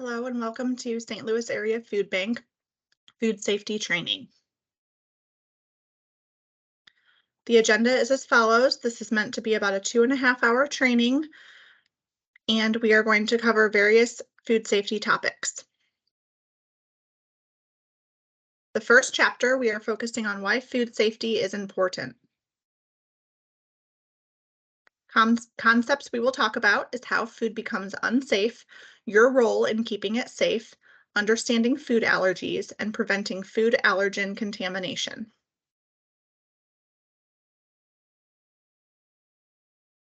Hello and welcome to St. Louis Area Food Bank Food Safety Training. The agenda is as follows. This is meant to be about a 2.5-hour training, and we are going to cover various food safety topics. The first chapter, we are focusing on why food safety is important. Concepts we will talk about is how food becomes unsafe, your role in keeping it safe, understanding food allergies, and preventing food allergen contamination.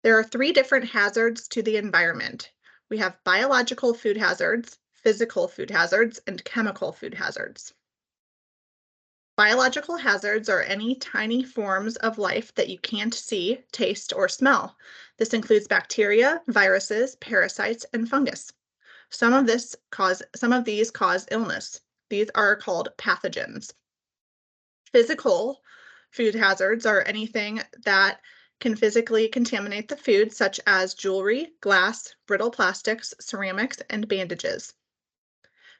There are 3 different hazards to the environment. We have biological food hazards, physical food hazards, and chemical food hazards. Biological hazards are any tiny forms of life that you can't see, taste, or smell. This includes bacteria, viruses, parasites, and fungus. Some of these cause illness. These are called pathogens. Physical food hazards are anything that can physically contaminate the food, such as jewelry, glass, brittle plastics, ceramics, and bandages.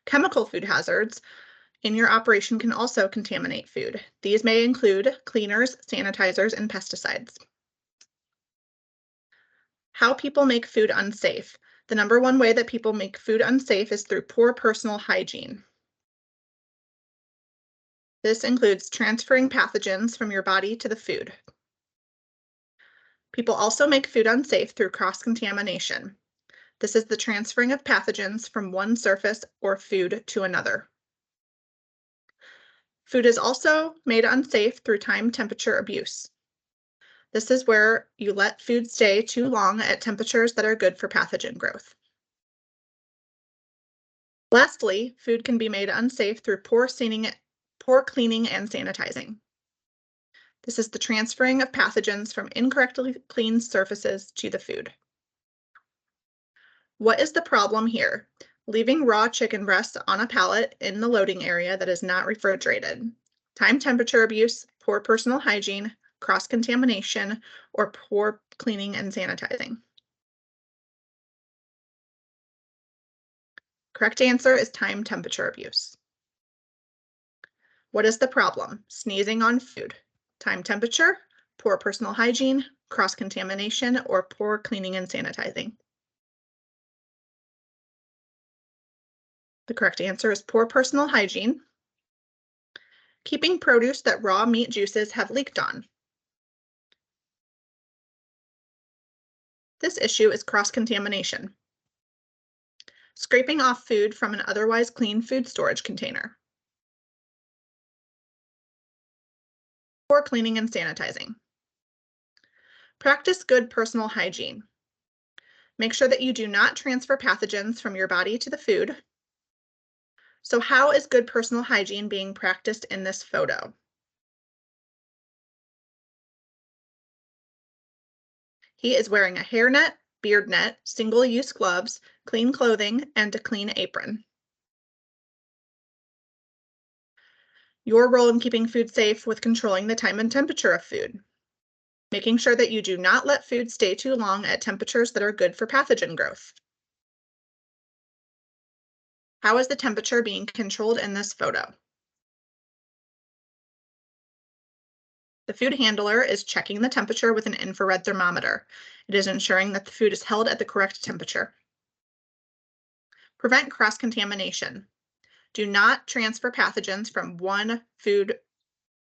Chemical food hazards in your operation can also contaminate food. These may include cleaners, sanitizers, and pesticides. How people make food unsafe. The number one way that people make food unsafe is through poor personal hygiene. This includes transferring pathogens from your body to the food. People also make food unsafe through cross-contamination. This is the transferring of pathogens from one surface or food to another. Food is also made unsafe through time temperature abuse. This is where you let food stay too long at temperatures that are good for pathogen growth. Lastly, food can be made unsafe through poor cleaning and sanitizing. This is the transferring of pathogens from incorrectly cleaned surfaces to the food. What is the problem here? Leaving raw chicken breasts on a pallet in the loading area that is not refrigerated. Time temperature abuse, poor personal hygiene, cross-contamination, or poor cleaning and sanitizing. Correct answer is time temperature abuse. What is the problem? Sneezing on food. Time temperature, poor personal hygiene, cross-contamination, or poor cleaning and sanitizing. The correct answer is poor personal hygiene. Keeping produce that raw meat juices have leaked on. This issue is cross-contamination. Scraping off food from an otherwise clean food storage container. Poor cleaning and sanitizing. Practice good personal hygiene. Make sure that you do not transfer pathogens from your body to the food. So how is good personal hygiene being practiced in this photo? He is wearing a hairnet, beard net, single-use gloves, clean clothing, and a clean apron. Your role in keeping food safe with controlling the time and temperature of food. Making sure that you do not let food stay too long at temperatures that are good for pathogen growth. How is the temperature being controlled in this photo? The food handler is checking the temperature with an infrared thermometer. It is ensuring that the food is held at the correct temperature. Prevent cross-contamination. Do not transfer pathogens from one food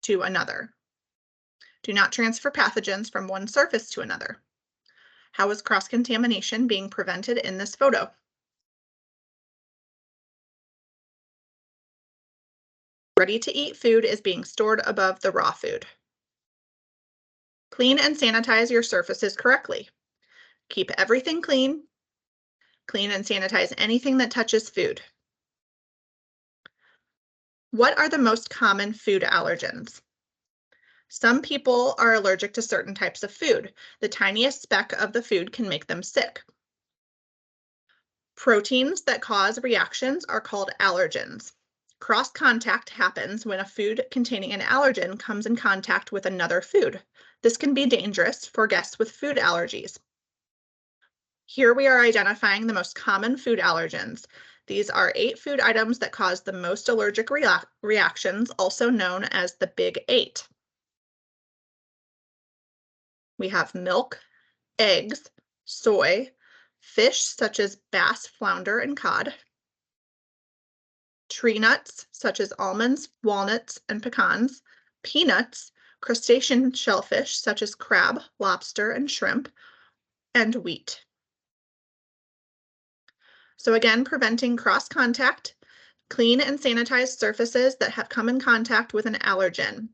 to another. Do not transfer pathogens from one surface to another. How is cross-contamination being prevented in this photo? Ready-to-eat food is being stored above the raw food. Clean and sanitize your surfaces correctly. Keep everything clean. Clean and sanitize anything that touches food. What are the most common food allergens? Some people are allergic to certain types of food. The tiniest speck of the food can make them sick. Proteins that cause reactions are called allergens. Cross-contact happens when a food containing an allergen comes in contact with another food. This can be dangerous for guests with food allergies. Here we are identifying the most common food allergens. These are 8 food items that cause the most allergic reactions, also known as the Big 8. We have milk, eggs, soy, fish such as bass, flounder, and cod, tree nuts such as almonds, walnuts, and pecans, peanuts, crustacean shellfish such as crab, lobster, and shrimp, and wheat. So again, preventing cross-contact, clean and sanitize surfaces that have come in contact with an allergen.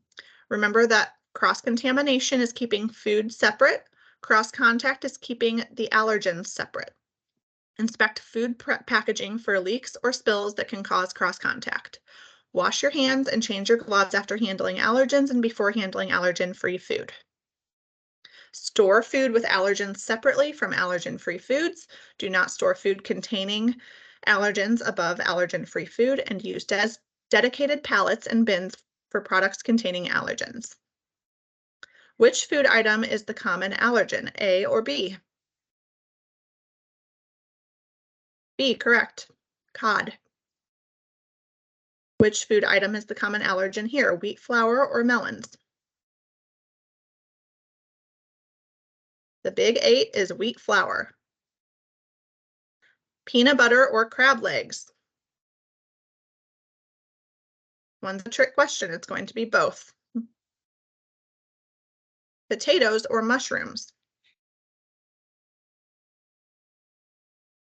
Remember that cross-contamination is keeping food separate. Cross-contact is keeping the allergens separate. Inspect food packaging for leaks or spills that can cause cross-contact. Wash your hands and change your gloves after handling allergens and before handling allergen-free food. Store food with allergens separately from allergen-free foods. Do not store food containing allergens above allergen-free food, and use dedicated pallets and bins for products containing allergens. Which food item is the common allergen, A or B? B, correct. Cod. Which food item is the common allergen here, wheat flour or melons? The Big 8 is wheat flour. Peanut butter or crab legs? One's a trick question. It's going to be both. Potatoes or mushrooms?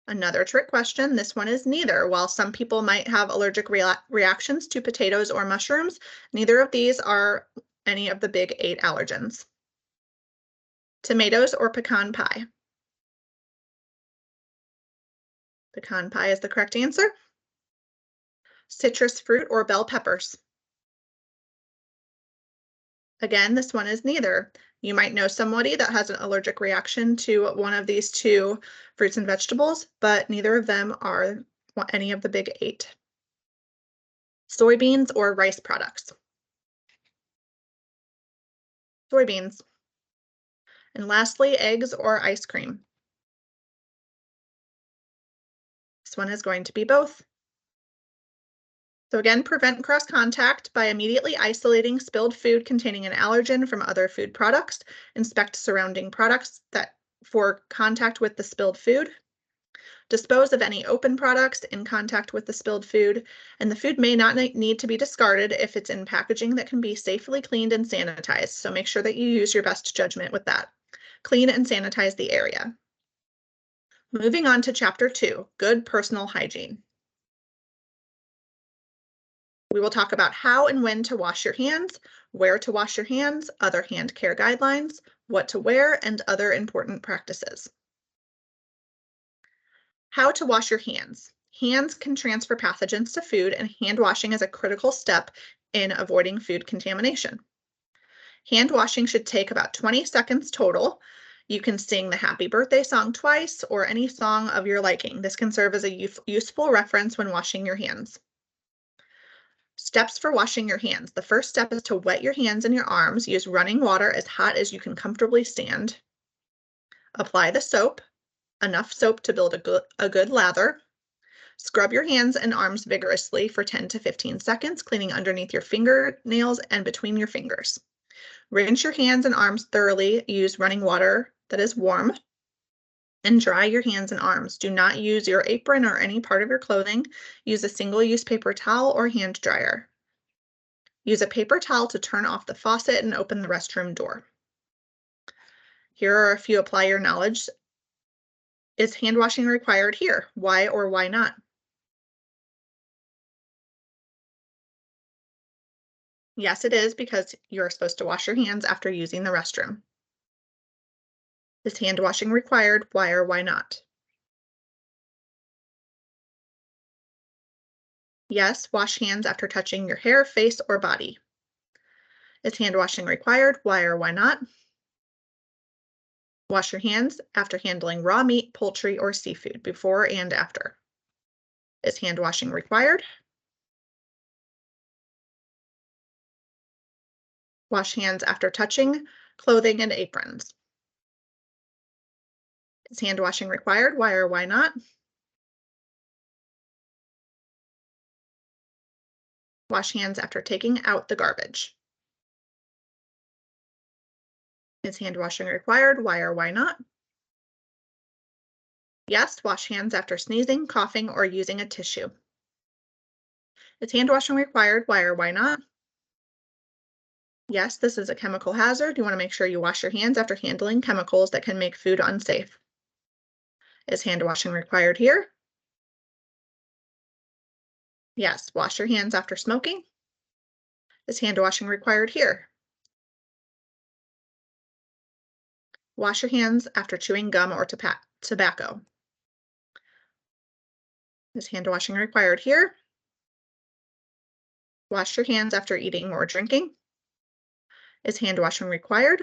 Another trick question. This one is neither. While some people might have allergic reactions to potatoes or mushrooms, neither of these are any of the Big 8 allergens. Tomatoes or pecan pie? Pecan pie is the correct answer. Citrus fruit or bell peppers? Again, this one is neither. You might know somebody that has an allergic reaction to one of these 2 fruits and vegetables, but neither of them are any of the Big 8. Soybeans or rice products? Soybeans. And lastly, eggs or ice cream? This one is going to be both. So again, prevent cross-contact by immediately isolating spilled food containing an allergen from other food products. Inspect surrounding products for contact with the spilled food. Dispose of any open products in contact with the spilled food, and the food may not need to be discarded if it's in packaging that can be safely cleaned and sanitized. So make sure that you use your best judgment with that. Clean and sanitize the area. Moving on to Chapter 2, Good Personal Hygiene. We will talk about how and when to wash your hands, where to wash your hands, other hand care guidelines, what to wear, and other important practices. How to wash your hands. Hands can transfer pathogens to food, and hand washing is a critical step in avoiding food contamination. Hand washing should take about 20 seconds total. You can sing the happy birthday song twice or any song of your liking. This can serve as a useful reference when washing your hands. Steps for washing your hands. The first step is to wet your hands and your arms. Use running water as hot as you can comfortably stand. Apply the soap, enough soap to build a good lather. Scrub your hands and arms vigorously for 10 to 15 seconds, cleaning underneath your fingernails and between your fingers. Rinse your hands and arms thoroughly. Use running water that is warm. And dry your hands and arms. Do not use your apron or any part of your clothing. Use a single-use paper towel or hand dryer. Use a paper towel to turn off the faucet and open the restroom door. Here are a few apply your knowledge. Is hand washing required here? Why or why not? Yes, it is, because you're supposed to wash your hands after using the restroom. Is hand washing required? Why or why not? Yes, wash hands after touching your hair, face, or body. Is hand washing required? Why or why not? Wash your hands after handling raw meat, poultry, or seafood, before and after. Is hand washing required? Wash hands after touching clothing and aprons. Is hand washing required? Why or why not? Wash hands after taking out the garbage. Is hand washing required? Why or why not? Yes, wash hands after sneezing, coughing, or using a tissue. Is hand washing required? Why or why not? Yes, this is a chemical hazard. You want to make sure you wash your hands after handling chemicals that can make food unsafe. Is hand washing required here? Yes, wash your hands after smoking. Is hand washing required here? Wash your hands after chewing gum or tobacco. Is hand washing required here? Wash your hands after eating or drinking. Is hand washing required?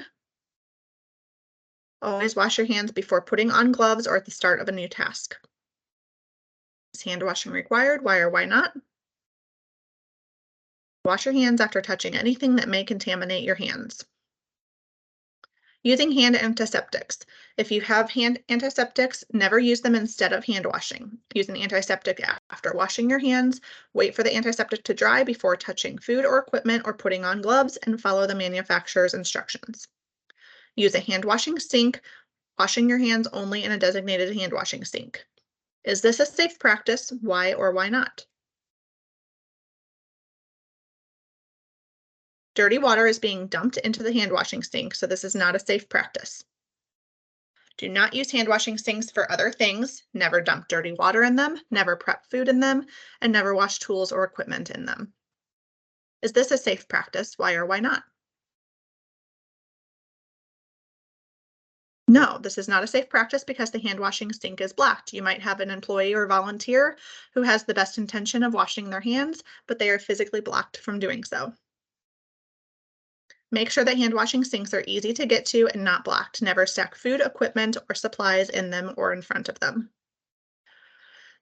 Always wash your hands before putting on gloves or at the start of a new task. Is hand washing required? Why or why not? Wash your hands after touching anything that may contaminate your hands. Using hand antiseptics. If you have hand antiseptics, never use them instead of hand washing. Use an antiseptic after washing your hands. Wait for the antiseptic to dry before touching food or equipment or putting on gloves, and follow the manufacturer's instructions. Use a hand washing sink, washing your hands only in a designated hand washing sink. Is this a safe practice? Why or why not? Dirty water is being dumped into the hand washing sink, so this is not a safe practice. Do not use hand washing sinks for other things. Never dump dirty water in them, never prep food in them, and never wash tools or equipment in them. Is this a safe practice? Why or why not? No, this is not a safe practice because the hand washing sink is blocked. You might have an employee or volunteer who has the best intention of washing their hands, but they are physically blocked from doing so. Make sure that hand washing sinks are easy to get to and not blocked. Never stack food, equipment, or supplies in them or in front of them.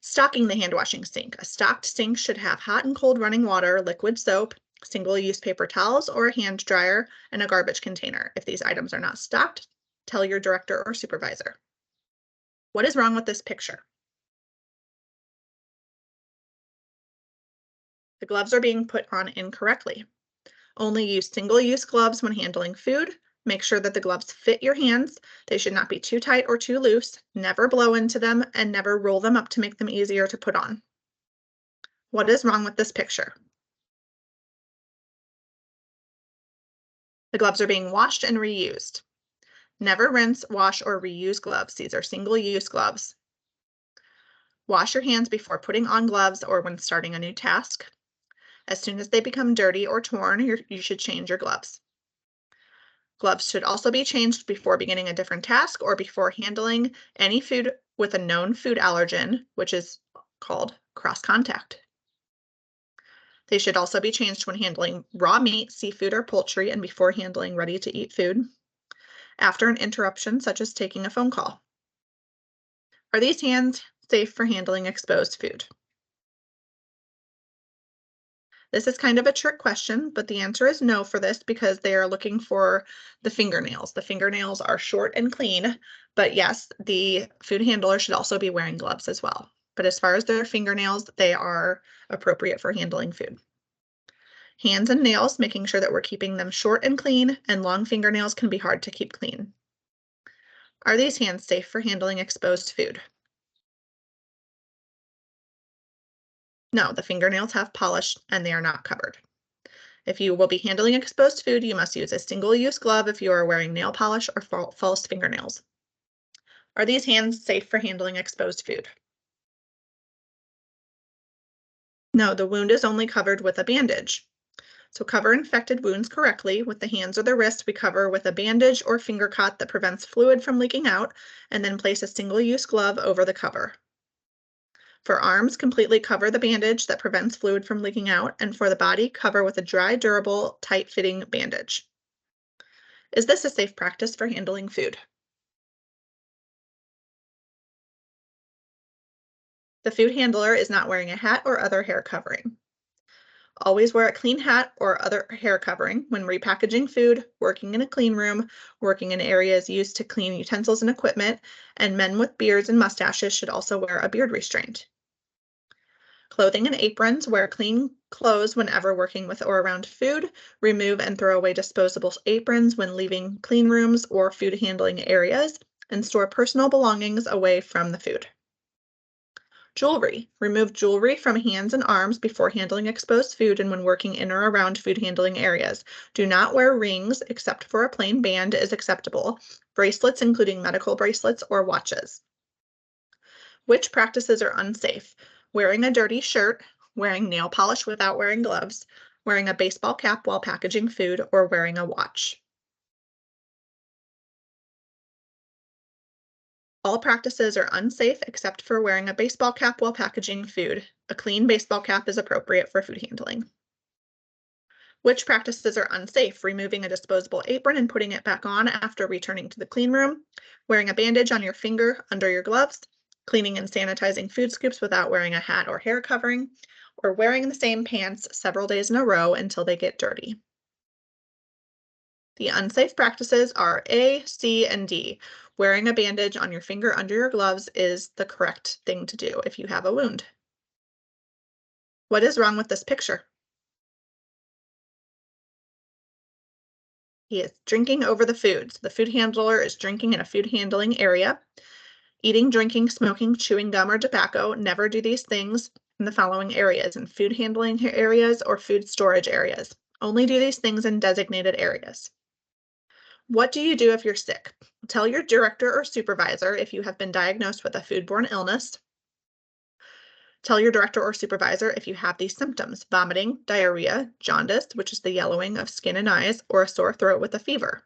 Stocking the hand washing sink. A stocked sink should have hot and cold running water, liquid soap, single-use paper towels, or a hand dryer, and a garbage container. If these items are not stocked, tell your director or supervisor. What is wrong with this picture? The gloves are being put on incorrectly. Only use single-use gloves when handling food. Make sure that the gloves fit your hands. They should not be too tight or too loose. Never blow into them and never roll them up to make them easier to put on. What is wrong with this picture? The gloves are being washed and reused. Never rinse, wash, or reuse gloves. These are single-use gloves. Wash your hands before putting on gloves or when starting a new task. As soon as they become dirty or torn, you should change your gloves. Gloves should also be changed before beginning a different task or before handling any food with a known food allergen, which is called cross-contact. They should also be changed when handling raw meat, seafood, or poultry, and before handling ready-to-eat food. After an interruption, such as taking a phone call. Are these hands safe for handling exposed food? This is kind of a trick question, but the answer is no for this because they are looking for the fingernails. The fingernails are short and clean, but yes, the food handler should also be wearing gloves as well. But as far as their fingernails, they are appropriate for handling food. Hands and nails, making sure that we're keeping them short and clean, and long fingernails can be hard to keep clean. Are these hands safe for handling exposed food? No, the fingernails have polish and they are not covered. If you will be handling exposed food, you must use a single-use glove if you are wearing nail polish or false fingernails. Are these hands safe for handling exposed food? No, the wound is only covered with a bandage. So cover infected wounds correctly. With the hands or the wrist, we cover with a bandage or finger cot that prevents fluid from leaking out, and then place a single-use glove over the cover. For arms, completely cover the bandage that prevents fluid from leaking out, and for the body, cover with a dry, durable, tight-fitting bandage. Is this a safe practice for handling food? The food handler is not wearing a hat or other hair covering. Always wear a clean hat or other hair covering when repackaging food, working in a clean room, working in areas used to clean utensils and equipment, and men with beards and mustaches should also wear a beard restraint. Clothing and aprons, wear clean clothes whenever working with or around food, remove and throw away disposable aprons when leaving clean rooms or food handling areas, and store personal belongings away from the food. Jewelry. Remove jewelry from hands and arms before handling exposed food and when working in or around food handling areas. Do not wear rings except for a plain band is acceptable. Bracelets, including medical bracelets or watches. Which practices are unsafe? Wearing a dirty shirt, wearing nail polish without wearing gloves, wearing a baseball cap while packaging food, or wearing a watch. All practices are unsafe except for wearing a baseball cap while packaging food. A clean baseball cap is appropriate for food handling. Which practices are unsafe? Removing a disposable apron and putting it back on after returning to the clean room, wearing a bandage on your finger under your gloves, cleaning and sanitizing food scoops without wearing a hat or hair covering, or wearing the same pants several days in a row until they get dirty. The unsafe practices are A, C, and D. Wearing a bandage on your finger under your gloves is the correct thing to do if you have a wound. What is wrong with this picture? He is drinking over the food. So the food handler is drinking in a food handling area. Eating, drinking, smoking, chewing gum, or tobacco. Never do these things in the following areas: in food handling areas or food storage areas. Only do these things in designated areas. What do you do if you're sick? Tell your director or supervisor if you have been diagnosed with a foodborne illness. Tell your director or supervisor if you have these symptoms: vomiting, diarrhea, jaundice, which is the yellowing of skin and eyes, or a sore throat with a fever.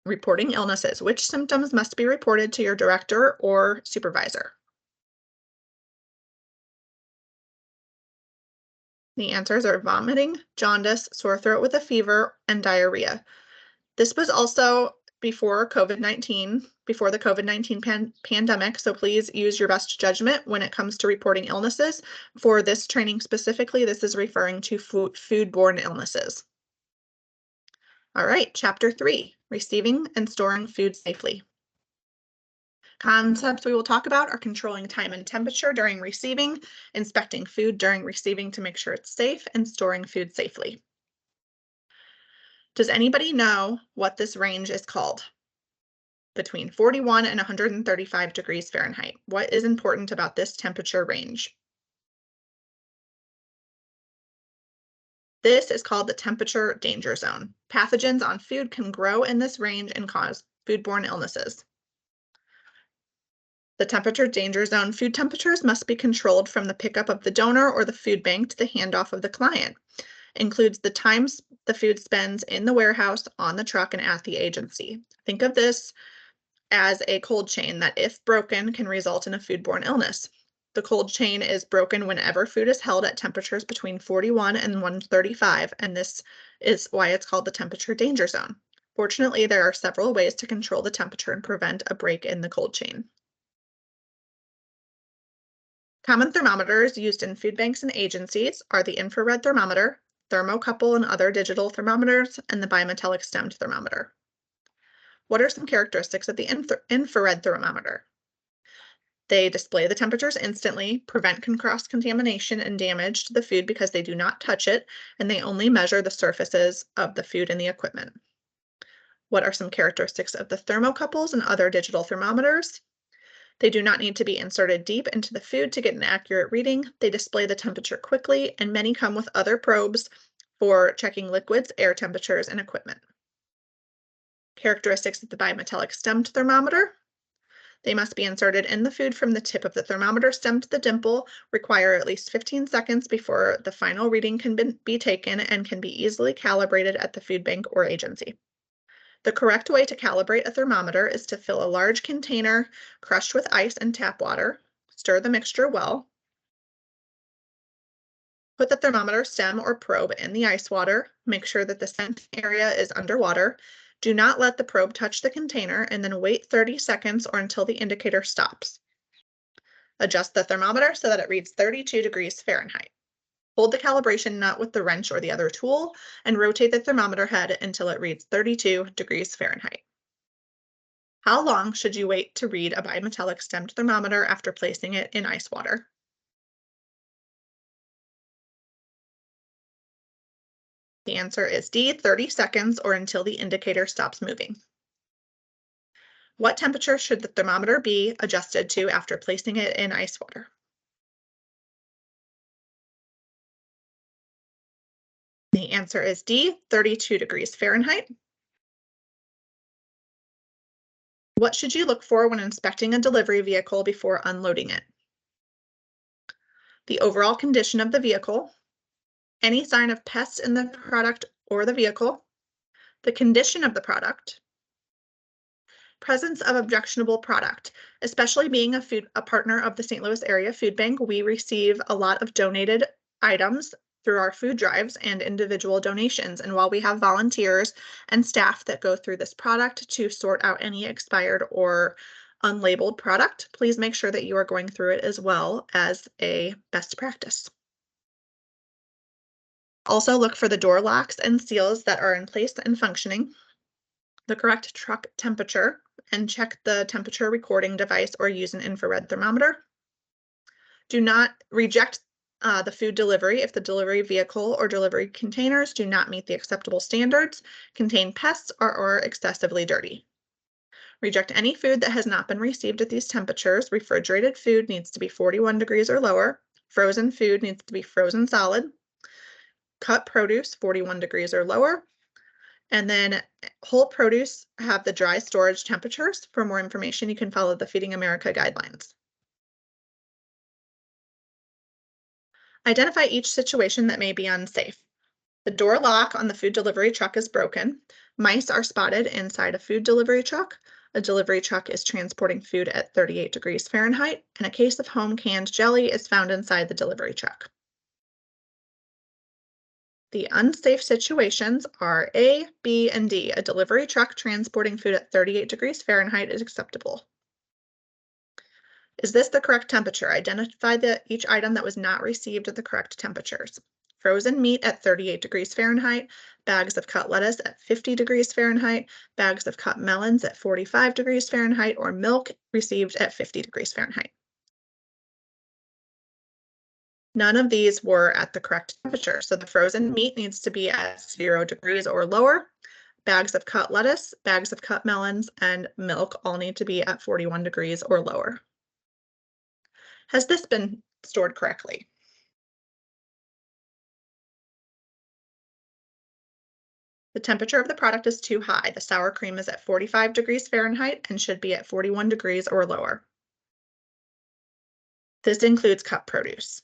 Reporting illnesses. Which symptoms must be reported to your director or supervisor? The answers are vomiting, jaundice, sore throat with a fever, and diarrhea. This was also before COVID-19, before the COVID-19 pandemic, so please use your best judgment when it comes to reporting illnesses. For this training specifically, this is referring to foodborne illnesses. All right, Chapter 3, Receiving and Storing Food Safely. Concepts we will talk about are controlling time and temperature during receiving, inspecting food during receiving to make sure it's safe, and storing food safely. Does anybody know what this range is called? Between 41 and 135 degrees Fahrenheit. What is important about this temperature range? This is called the temperature danger zone. Pathogens on food can grow in this range and cause foodborne illnesses. The temperature danger zone food temperatures must be controlled from the pickup of the donor or the food bank to the handoff of the client. Includes the times the food spends in the warehouse, on the truck, and at the agency. Think of this as a cold chain that, if broken, can result in a foodborne illness. The cold chain is broken whenever food is held at temperatures between 41 and 135, and this is why it's called the temperature danger zone. Fortunately, there are several ways to control the temperature and prevent a break in the cold chain. Common thermometers used in food banks and agencies are the infrared thermometer, thermocouple and other digital thermometers, and the bimetallic stemmed thermometer. What are some characteristics of the infrared thermometer? They display the temperatures instantly, prevent cross-contamination and damage to the food because they do not touch it, and they only measure the surfaces of the food and the equipment. What are some characteristics of the thermocouples and other digital thermometers? They do not need to be inserted deep into the food to get an accurate reading. They display the temperature quickly, and many come with other probes for checking liquids, air temperatures, and equipment. Characteristics of the bimetallic stemmed thermometer. They must be inserted in the food from the tip of the thermometer stem to the dimple, require at least 15 seconds before the final reading can be taken, and can be easily calibrated at the food bank or agency. The correct way to calibrate a thermometer is to fill a large container crushed with ice and tap water. Stir the mixture well. Put the thermometer stem or probe in the ice water. Make sure that the sensing area is underwater. Do not let the probe touch the container, and then wait 30 seconds or until the indicator stops. Adjust the thermometer so that it reads 32 degrees Fahrenheit. Hold the calibration nut with the wrench or the other tool and rotate the thermometer head until it reads 32 degrees Fahrenheit. How long should you wait to read a bimetallic stemmed thermometer after placing it in ice water? The answer is D, 30 seconds or until the indicator stops moving. What temperature should the thermometer be adjusted to after placing it in ice water? The answer is D, 32 degrees Fahrenheit. What should you look for when inspecting a delivery vehicle before unloading it? The overall condition of the vehicle, any sign of pests in the product or the vehicle, the condition of the product, presence of objectionable product. Especially being a partner of the St. Louis Area Food Bank, we receive a lot of donated items through our food drives and individual donations. And while we have volunteers and staff that go through this product to sort out any expired or unlabeled product, please make sure that you are going through it as well as a best practice. Also look for the door locks and seals that are in place and functioning, the correct truck temperature, and check the temperature recording device or use an infrared thermometer. Do not reject the food delivery if the delivery vehicle or delivery containers do not meet the acceptable standards, contain pests, or are excessively dirty. Reject any food that has not been received at these temperatures. Refrigerated food needs to be 41 degrees or lower. Frozen food needs to be frozen solid. Cut produce, 41 degrees or lower. And then whole produce have the dry storage temperatures. For more information, you can follow the Feeding America guidelines. Identify each situation that may be unsafe. The door lock on the food delivery truck is broken. Mice are spotted inside a food delivery truck. A delivery truck is transporting food at 38 degrees Fahrenheit, and a case of home canned jelly is found inside the delivery truck. The unsafe situations are A, B, and D. A delivery truck transporting food at 38 degrees Fahrenheit is acceptable. Is this the correct temperature? Identify each item that was not received at the correct temperatures. Frozen meat at 38 degrees Fahrenheit, bags of cut lettuce at 50 degrees Fahrenheit, bags of cut melons at 45 degrees Fahrenheit, or milk received at 50 degrees Fahrenheit. None of these were at the correct temperature, so the frozen meat needs to be at 0 degrees or lower. Bags of cut lettuce, bags of cut melons, and milk all need to be at 41 degrees or lower. Has this been stored correctly? The temperature of the product is too high. The sour cream is at 45 degrees Fahrenheit and should be at 41 degrees or lower. This includes cut produce.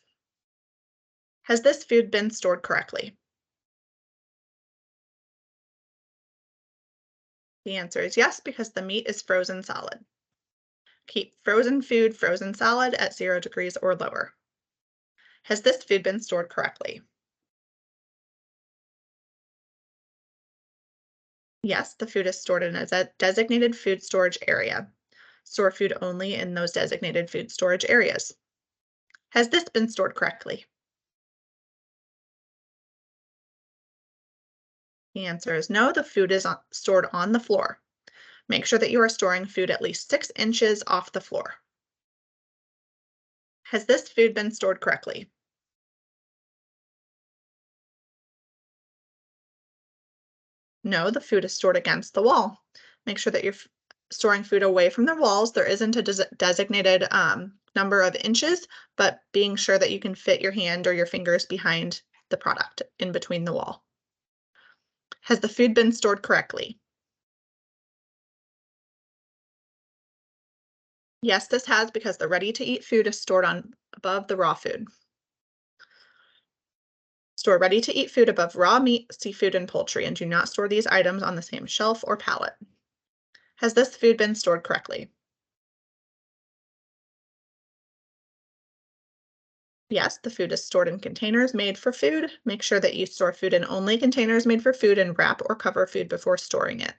Has this food been stored correctly? The answer is yes, because the meat is frozen solid. Keep frozen food frozen solid at 0 degrees or lower. Has this food been stored correctly? Yes, the food is stored in a designated food storage area. Store food only in those designated food storage areas. Has this been stored correctly? The answer is no, the food is stored on the floor. Make sure that you are storing food at least 6 inches off the floor. Has this food been stored correctly? No, the food is stored against the wall. Make sure that you're storing food away from the walls. There isn't a designated number of inches, but being sure that you can fit your hand or your fingers behind the product in between the wall. Has the food been stored correctly? Yes, this has, because the ready-to-eat food is stored on above the raw food. Store ready-to-eat food above raw meat, seafood, and poultry, and do not store these items on the same shelf or pallet. Has this food been stored correctly? Yes, the food is stored in containers made for food. Make sure that you store food in only containers made for food and wrap or cover food before storing it.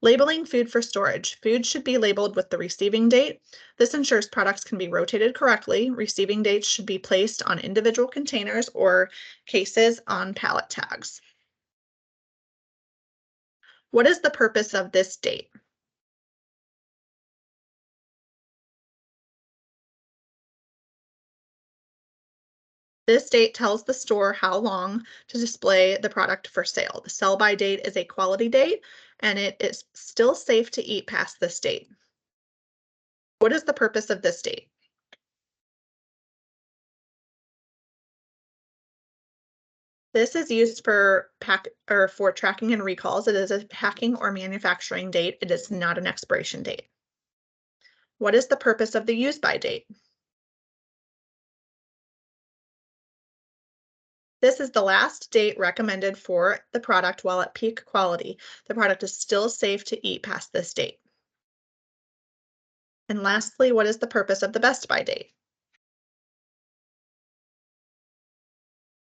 Labeling food for storage. Food should be labeled with the receiving date. This ensures products can be rotated correctly. Receiving dates should be placed on individual containers or cases on pallet tags. What is the purpose of this date? This date tells the store how long to display the product for sale. The sell-by date is a quality date, and it is still safe to eat past this date. What is the purpose of this date? This is used for for tracking and recalls. It is a packing or manufacturing date. It is not an expiration date. What is the purpose of the use by date? This is the last date recommended for the product while at peak quality. The product is still safe to eat past this date. And lastly, what is the purpose of the best by date?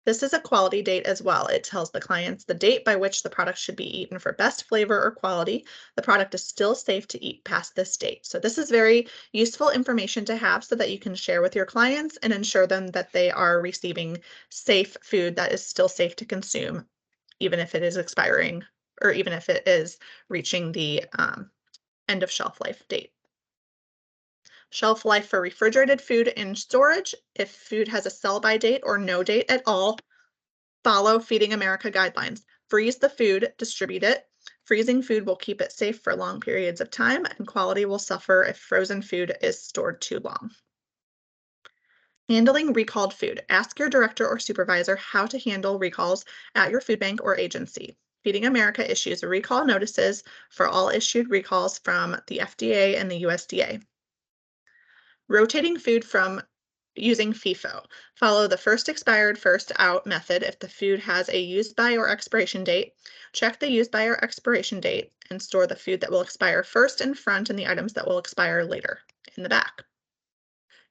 This is a quality date as well. It tells the clients the date by which the product should be eaten for best flavor or quality. The product is still safe to eat past this date. So this is very useful information to have so that you can share with your clients and ensure them that they are receiving safe food that is still safe to consume, even if it is expiring or even if it is reaching the end of shelf life date. Shelf life for refrigerated food in storage. If food has a sell-by date or no date at all, follow Feeding America guidelines. Freeze the food, distribute it. Freezing food will keep it safe for long periods of time, and quality will suffer if frozen food is stored too long. Handling recalled food. Ask your director or supervisor how to handle recalls at your food bank or agency. Feeding America issues recall notices for all issued recalls from the FDA and the USDA. Rotating food from using FIFO. Follow the first expired, first out method if the food has a use by or expiration date. Check the use by or expiration date and store the food that will expire first in front and the items that will expire later in the back.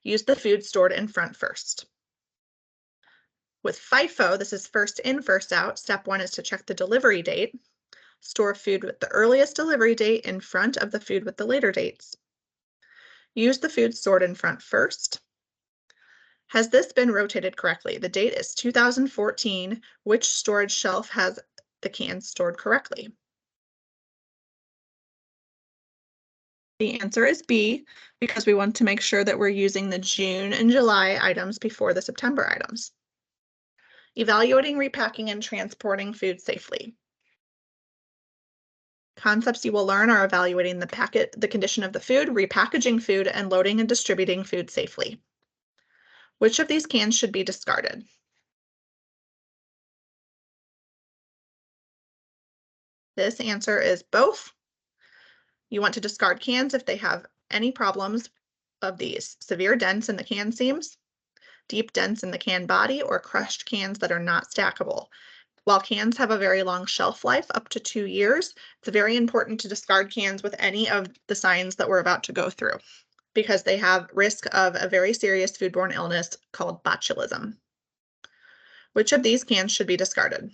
Use the food stored in front first. With FIFO, this is first in, first out. Step 1 is to check the delivery date. Store food with the earliest delivery date in front of the food with the later dates. Use the food stored in front first. Has this been rotated correctly? The date is 2014. Which storage shelf has the cans stored correctly? The answer is B, because we want to make sure that we're using the June and July items before the September items. Evaluating, repacking, and transporting food safely. Concepts you will learn are evaluating the condition of the food, repackaging food, and loading and distributing food safely. Which of these cans should be discarded? This answer is both. You want to discard cans if they have any problems of these: severe dents in the can seams, deep dents in the can body, or crushed cans that are not stackable. While cans have a very long shelf life, up to 2 years, it's very important to discard cans with any of the signs that we're about to go through because they have risk of a very serious foodborne illness called botulism. Which of these cans should be discarded?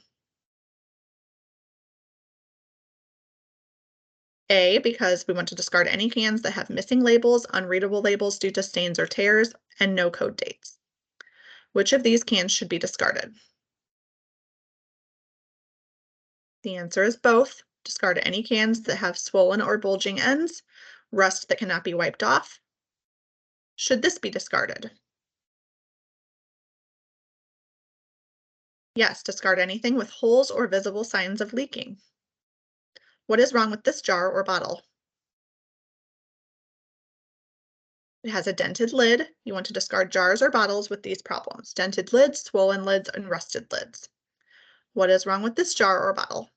A, because we want to discard any cans that have missing labels, unreadable labels due to stains or tears, and no code dates. Which of these cans should be discarded? The answer is both. Discard any cans that have swollen or bulging ends, rust that cannot be wiped off. Should this be discarded? Yes, discard anything with holes or visible signs of leaking. What is wrong with this jar or bottle? It has a dented lid. You want to discard jars or bottles with these problems: dented lids, swollen lids, and rusted lids. What is wrong with this jar or bottle?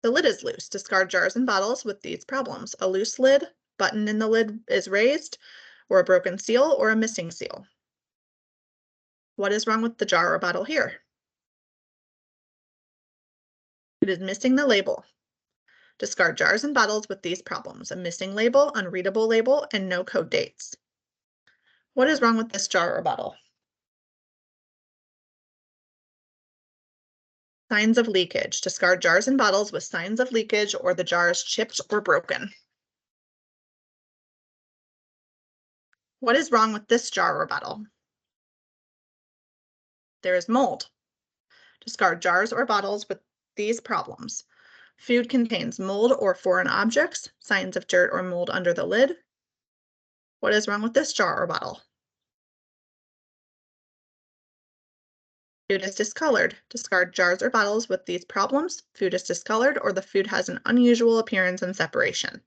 The lid is loose. Discard jars and bottles with these problems: a loose lid, button in the lid is raised, or a broken seal, or a missing seal. What is wrong with the jar or bottle here? It is missing the label. Discard jars and bottles with these problems: a missing label, unreadable label, and no code dates. What is wrong with this jar or bottle? Signs of leakage. Discard jars and bottles with signs of leakage or the jar is chipped or broken. What is wrong with this jar or bottle? There is mold. Discard jars or bottles with these problems: food contains mold or foreign objects, signs of dirt or mold under the lid, What is wrong with this jar or bottle? Food is discolored. Discard jars or bottles with these problems. Food is discolored or the food has an unusual appearance and separation.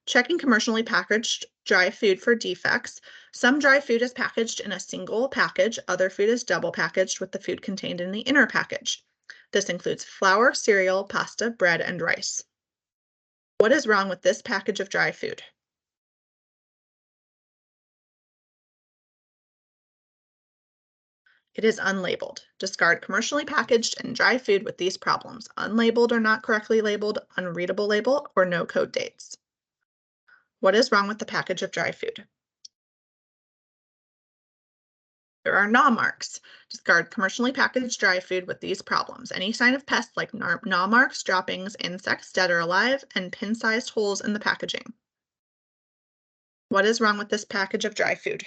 Checking commercially packaged dry food for defects. Some dry food is packaged in a single package. Other food is double packaged with the food contained in the inner package. This includes flour, cereal, pasta, bread, and rice. What is wrong with this package of dry food? It is unlabeled. Discard commercially packaged and dry food with these problems: unlabeled or not correctly labeled, unreadable label, or no code dates. What is wrong with the package of dry food? There are gnaw marks. Discard commercially packaged dry food with these problems: any sign of pests like gnaw marks, droppings, insects, dead or alive, and pin-sized holes in the packaging. What is wrong with this package of dry food?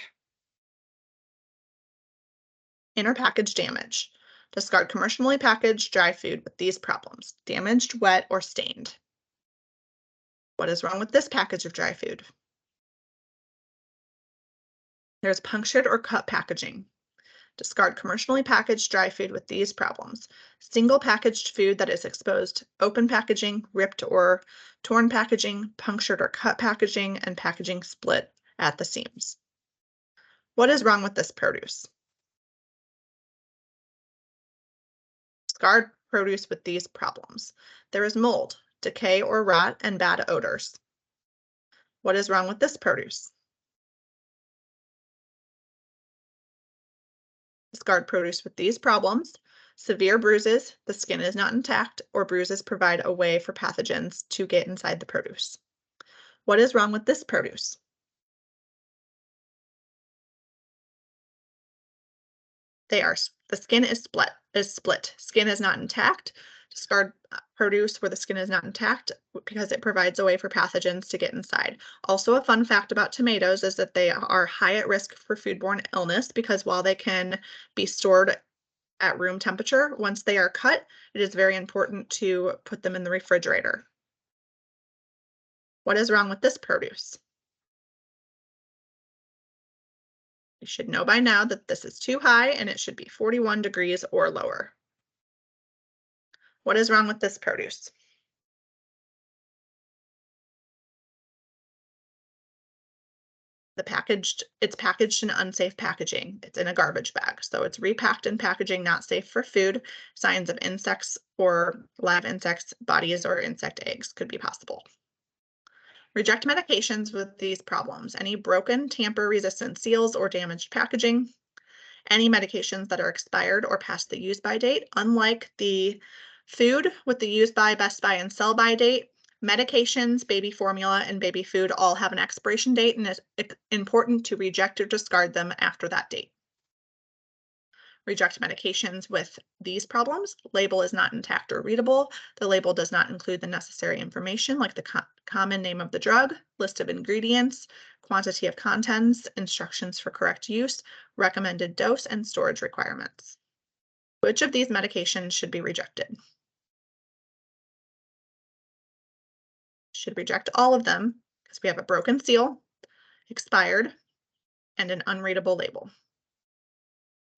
Inner package damage. Discard commercially packaged dry food with these problems: damaged, wet, or stained. What is wrong with this package of dry food? There's punctured or cut packaging. Discard commercially packaged dry food with these problems: single packaged food that is exposed, open packaging, ripped or torn packaging, punctured or cut packaging, and packaging split at the seams. What is wrong with this produce? Discard produce with these problems: there is mold, decay or rot, and bad odors. What is wrong with this produce? Discard produce with these problems: severe bruises, the skin is not intact, or bruises provide a way for pathogens to get inside the produce. What is wrong with this produce? The skin is split. Skin is not intact. Discard produce where the skin is not intact because it provides a way for pathogens to get inside. Also, a fun fact about tomatoes is that they are high at risk for foodborne illness because while they can be stored at room temperature, once they are cut, it is very important to put them in the refrigerator. What is wrong with this produce? You should know by now that this is too high and it should be 41 degrees or lower. What is wrong with this produce? It's packaged in unsafe packaging. It's in a garbage bag. So it's repacked in packaging not safe for food. Signs of insects or live insects, bodies, or insect eggs could be possible. Reject medications with these problems: any broken, tamper-resistant seals or damaged packaging, any medications that are expired or past the use by date. Unlike the food with the use by, best by, and sell by date, medications, baby formula, and baby food all have an expiration date, and it's important to reject or discard them after that date. Reject medications with these problems: label is not intact or readable. The label does not include the necessary information like the common name of the drug, list of ingredients, quantity of contents, instructions for correct use, recommended dose, and storage requirements. Which of these medications should be rejected? Should reject all of them because we have a broken seal, expired, and an unreadable label.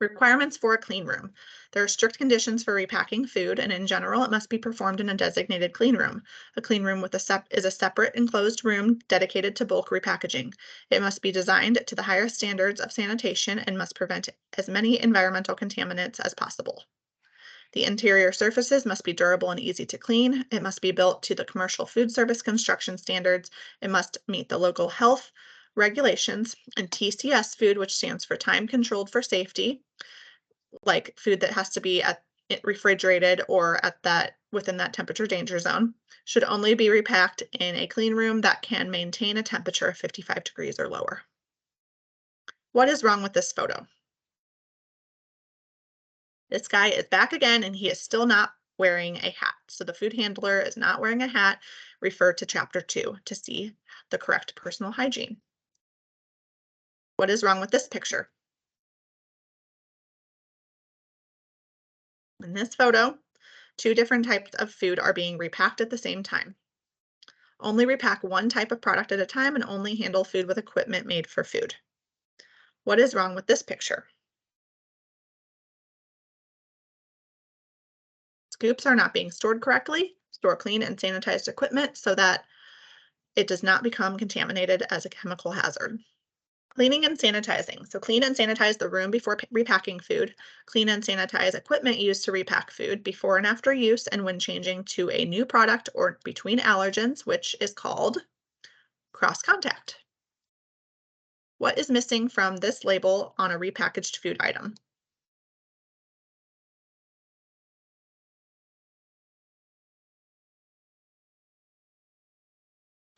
Requirements for a clean room. There are strict conditions for repacking food, and in general, it must be performed in a designated clean room. A clean room is a separate enclosed room dedicated to bulk repackaging. It must be designed to the highest standards of sanitation and must prevent as many environmental contaminants as possible. The interior surfaces must be durable and easy to clean. It must be built to the commercial food service construction standards. It must meet the local health regulations and TCS food, which stands for time controlled for safety, like food that has to be refrigerated or at that within that temperature danger zone, should only be repacked in a clean room that can maintain a temperature of 55 degrees or lower. What is wrong with this photo? This guy is back again and he is still not wearing a hat. So the food handler is not wearing a hat. Refer to chapter 2 to see the correct personal hygiene. What is wrong with this picture? In this photo, two different types of food are being repacked at the same time. Only repack one type of product at a time and only handle food with equipment made for food. What is wrong with this picture? Scoops are not being stored correctly. Store clean and sanitized equipment so that it does not become contaminated as a chemical hazard. Cleaning and sanitizing. So clean and sanitize the room before repacking food. Clean and sanitize equipment used to repack food before and after use and when changing to a new product or between allergens, which is called cross-contact. What is missing from this label on a repackaged food item?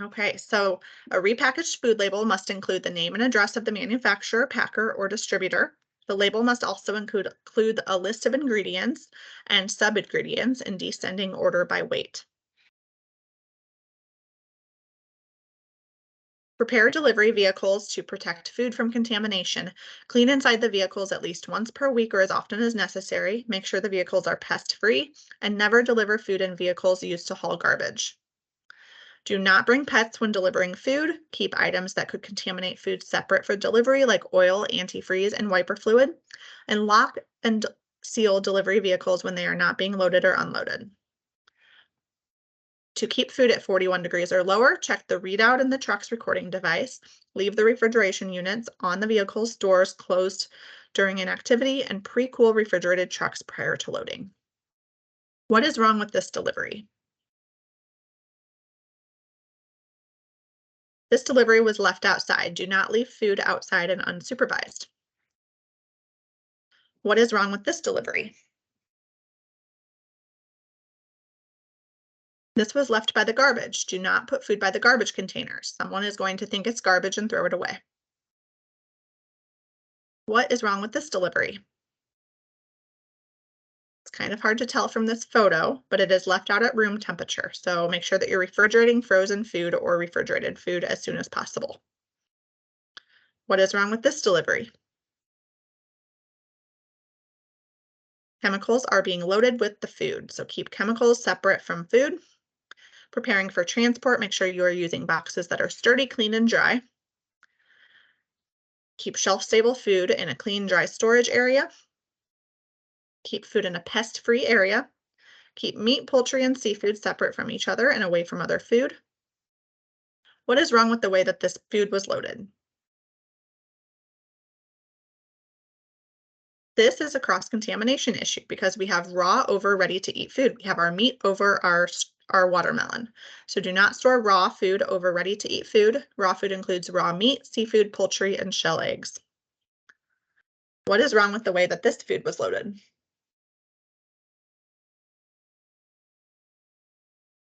Okay, so a repackaged food label must include the name and address of the manufacturer, packer, or distributor. The label must also include a list of ingredients and sub-ingredients in descending order by weight. Prepare delivery vehicles to protect food from contamination. Clean inside the vehicles at least once per week or as often as necessary. Make sure the vehicles are pest-free and never deliver food in vehicles used to haul garbage. Do not bring pets when delivering food. Keep items that could contaminate food separate for delivery, like oil, antifreeze, and wiper fluid. And lock and seal delivery vehicles when they are not being loaded or unloaded. To keep food at 41 degrees or lower, check the readout in the truck's recording device. Leave the refrigeration units on the vehicle's doors closed during an activity and pre-cool refrigerated trucks prior to loading. What is wrong with this delivery? This delivery was left outside. Do not leave food outside and unsupervised. What is wrong with this delivery? This was left by the garbage. Do not put food by the garbage containers. Someone is going to think it's garbage and throw it away. What is wrong with this delivery? It's kind of hard to tell from this photo, but it is left out at room temperature. So make sure that you're refrigerating frozen food or refrigerated food as soon as possible. What is wrong with this delivery? Chemicals are being loaded with the food. So keep chemicals separate from food. Preparing for transport, make sure you are using boxes that are sturdy, clean, and dry. Keep shelf-stable food in a clean, dry storage area. Keep food in a pest-free area. Keep meat, poultry, and seafood separate from each other and away from other food. What is wrong with the way that this food was loaded? This is a cross-contamination issue because we have raw over ready-to-eat food. We have our meat over our watermelon. So do not store raw food over ready-to-eat food. Raw food includes raw meat, seafood, poultry, and shell eggs. What is wrong with the way that this food was loaded?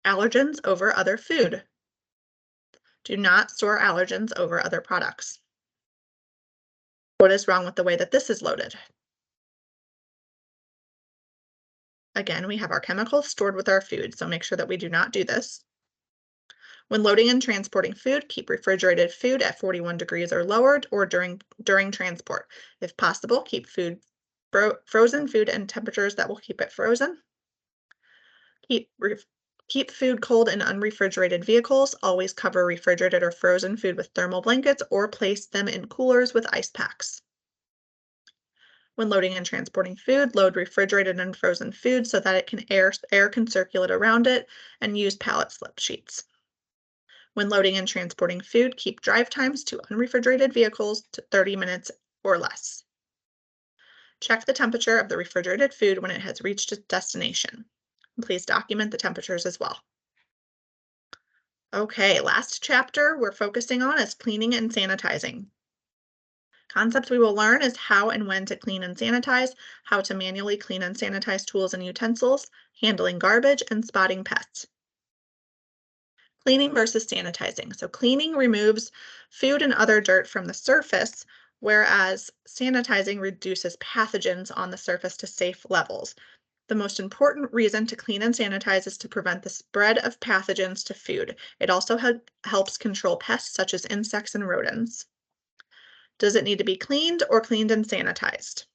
Allergens over other food. Do not store allergens over other products. What is wrong with the way that this is loaded? Again, we have our chemicals stored with our food, so make sure that we do not do this. When loading and transporting food, keep refrigerated food at 41 degrees or lower or during transport. If possible, keep frozen food and temperatures that will keep it frozen. Keep food cold in unrefrigerated vehicles. Always cover refrigerated or frozen food with thermal blankets or place them in coolers with ice packs. When loading and transporting food, load refrigerated and frozen food so that it can air can circulate around it, and use pallet slip sheets. When loading and transporting food, keep drive times to unrefrigerated vehicles to 30 minutes or less. Check the temperature of the refrigerated food when it has reached its destination. Please document the temperatures as well. Okay, last chapter we're focusing on is cleaning and sanitizing. Concepts we will learn is how and when to clean and sanitize, how to manually clean and sanitize tools and utensils, handling garbage, and spotting pests. Cleaning versus sanitizing. So cleaning removes food and other dirt from the surface, whereas sanitizing reduces pathogens on the surface to safe levels. The most important reason to clean and sanitize is to prevent the spread of pathogens to food. It also helps control pests such as insects and rodents. Does it need to be cleaned or cleaned and sanitized?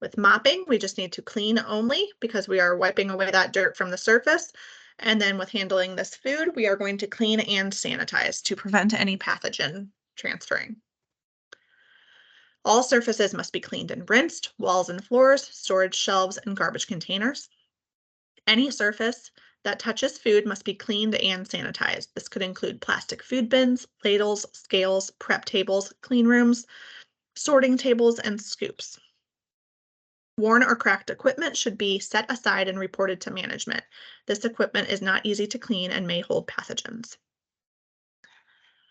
With mopping, we just need to clean only because we are wiping away that dirt from the surface. And then with handling this food, we are going to clean and sanitize to prevent any pathogen transferring. All surfaces must be cleaned and rinsed: walls and floors, storage shelves, and garbage containers. Any surface that touches food must be cleaned and sanitized. This could include plastic food bins, ladles, scales, prep tables, clean rooms, sorting tables, and scoops. Worn or cracked equipment should be set aside and reported to management. This equipment is not easy to clean and may hold pathogens.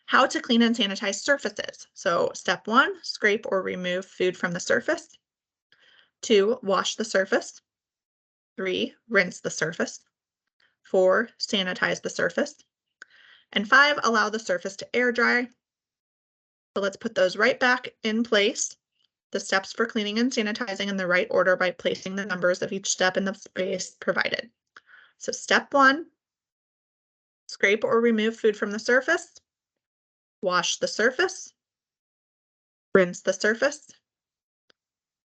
How to clean and sanitize surfaces. So step 1, scrape or remove food from the surface. 2, wash the surface. 3, rinse the surface. 4, sanitize the surface. And 5, allow the surface to air dry. So let's put those right back in place. The steps for cleaning and sanitizing in the right order by placing the numbers of each step in the space provided. So step 1, scrape or remove food from the surface. Wash the surface. Rinse the surface.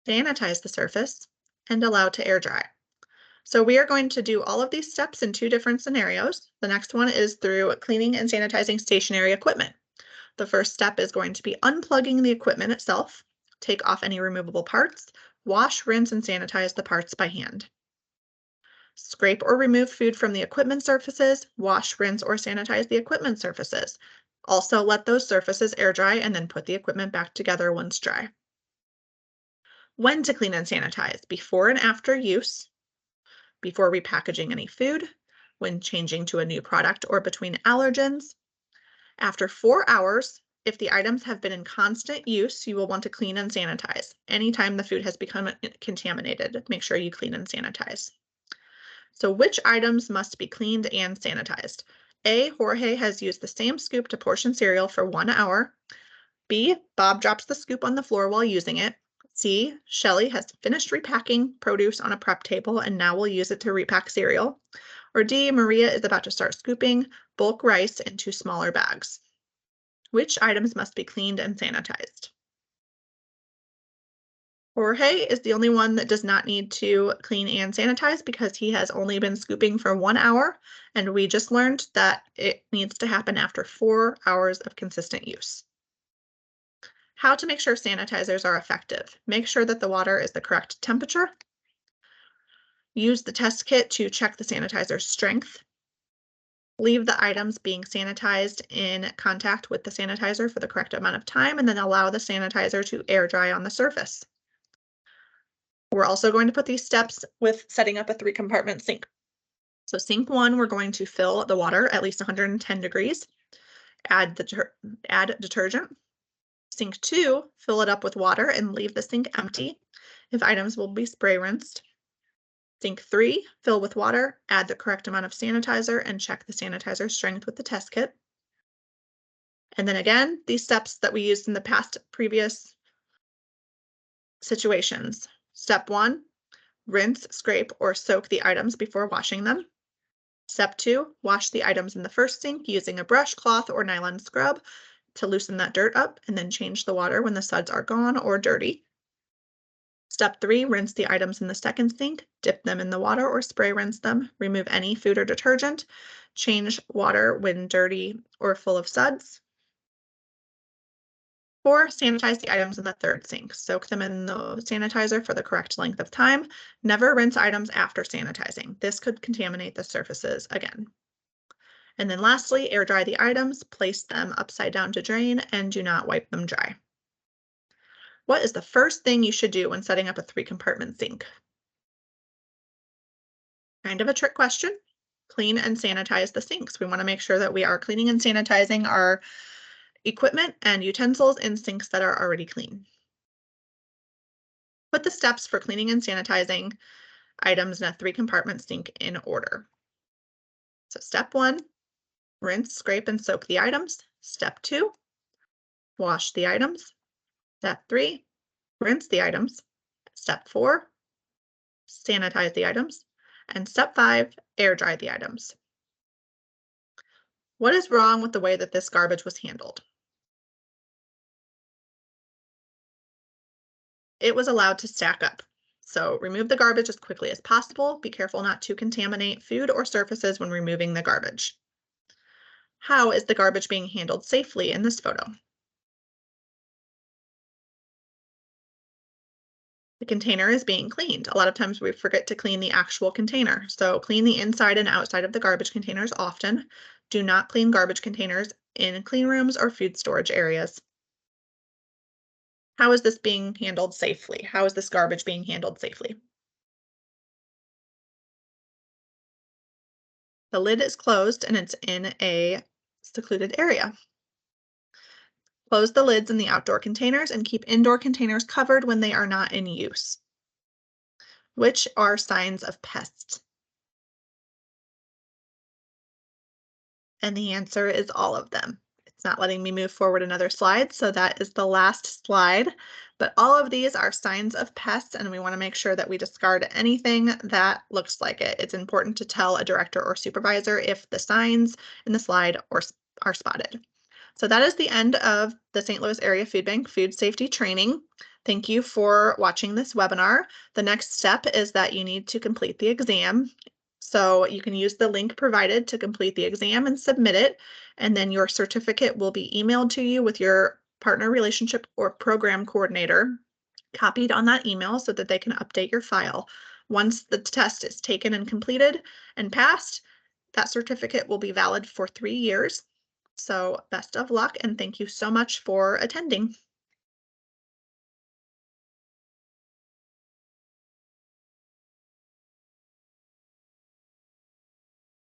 Sanitize the surface, and allow to air dry. So we are going to do all of these steps in 2 different scenarios. The next one is through cleaning and sanitizing stationary equipment. The first step is going to be unplugging the equipment itself. Take off any removable parts. Wash, rinse, and sanitize the parts by hand. Scrape or remove food from the equipment surfaces. Wash, rinse, or sanitize the equipment surfaces. Also let those surfaces air dry and then put the equipment back together once dry. When to clean and sanitize: before and after use, before repackaging any food, when changing to a new product or between allergens. After 4 hours, if the items have been in constant use, you will want to clean and sanitize. Anytime the food has become contaminated, make sure you clean and sanitize. So which items must be cleaned and sanitized? A, Jorge has used the same scoop to portion cereal for 1 hour. B, Bob drops the scoop on the floor while using it. C, Shelly has finished repacking produce on a prep table and now will use it to repack cereal. Or D, Maria is about to start scooping bulk rice into smaller bags. Which items must be cleaned and sanitized? Jorge is the only one that does not need to clean and sanitize because he has only been scooping for 1 hour, and we just learned that it needs to happen after 4 hours of consistent use. How to make sure sanitizers are effective. Make sure that the water is the correct temperature. Use the test kit to check the sanitizer's strength. Leave the items being sanitized in contact with the sanitizer for the correct amount of time, and then allow the sanitizer to air dry on the surface. We're also going to put these steps with setting up a 3-compartment sink. So sink 1, we're going to fill the water at least 110 degrees. Add detergent. Sink 2, fill it up with water and leave the sink empty if items will be spray rinsed. Sink 3, fill with water, add the correct amount of sanitizer, and check the sanitizer strength with the test kit. And then again, these steps that we used in the previous situations. Step 1, rinse, scrape, or soak the items before washing them. Step 2, wash the items in the first sink using a brush, cloth, or nylon scrub to loosen that dirt up, and then change the water when the suds are gone or dirty. Step 3, rinse the items in the second sink, dip them in the water or spray rinse them, remove any food or detergent, change water when dirty or full of suds. 4, sanitize the items in the third sink. Soak them in the sanitizer for the correct length of time. Never rinse items after sanitizing. This could contaminate the surfaces again. And then lastly, air dry the items, place them upside down to drain, and do not wipe them dry. What is the first thing you should do when setting up a 3-compartment sink? Kind of a trick question. Clean and sanitize the sinks. We want to make sure that we are cleaning and sanitizing our equipment and utensils in sinks that are already clean. Put the steps for cleaning and sanitizing items in a 3-compartment sink in order. So step 1, rinse, scrape, and soak the items. Step 2, wash the items. Step 3, rinse the items. Step 4, sanitize the items. And step 5, air dry the items. What is wrong with the way that this garbage was handled? It was allowed to stack up. So remove the garbage as quickly as possible. Be careful not to contaminate food or surfaces when removing the garbage. How is the garbage being handled safely in this photo? The container is being cleaned. A lot of times we forget to clean the actual container. So clean the inside and outside of the garbage containers often. Do not clean garbage containers in clean rooms or food storage areas. How is this being handled safely? How is this garbage being handled safely? The lid is closed and it's in a secluded area. Close the lids in the outdoor containers and keep indoor containers covered when they are not in use. Which are signs of pests? And the answer is all of them. It's not letting me move forward another slide, so that is the last slide. But all of these are signs of pests, and we want to make sure that we discard anything that looks like it. It's important to tell a director or supervisor if the signs in the slide are spotted. So that is the end of the St. Louis Area Food Bank food safety training. Thank you for watching this webinar. The next step is that you need to complete the exam. So you can use the link provided to complete the exam and submit it, and then your certificate will be emailed to you with your partner relationship or program coordinator copied on that email so that they can update your file. Once the test is taken and completed and passed, that certificate will be valid for 3 years. So best of luck and thank you so much for attending.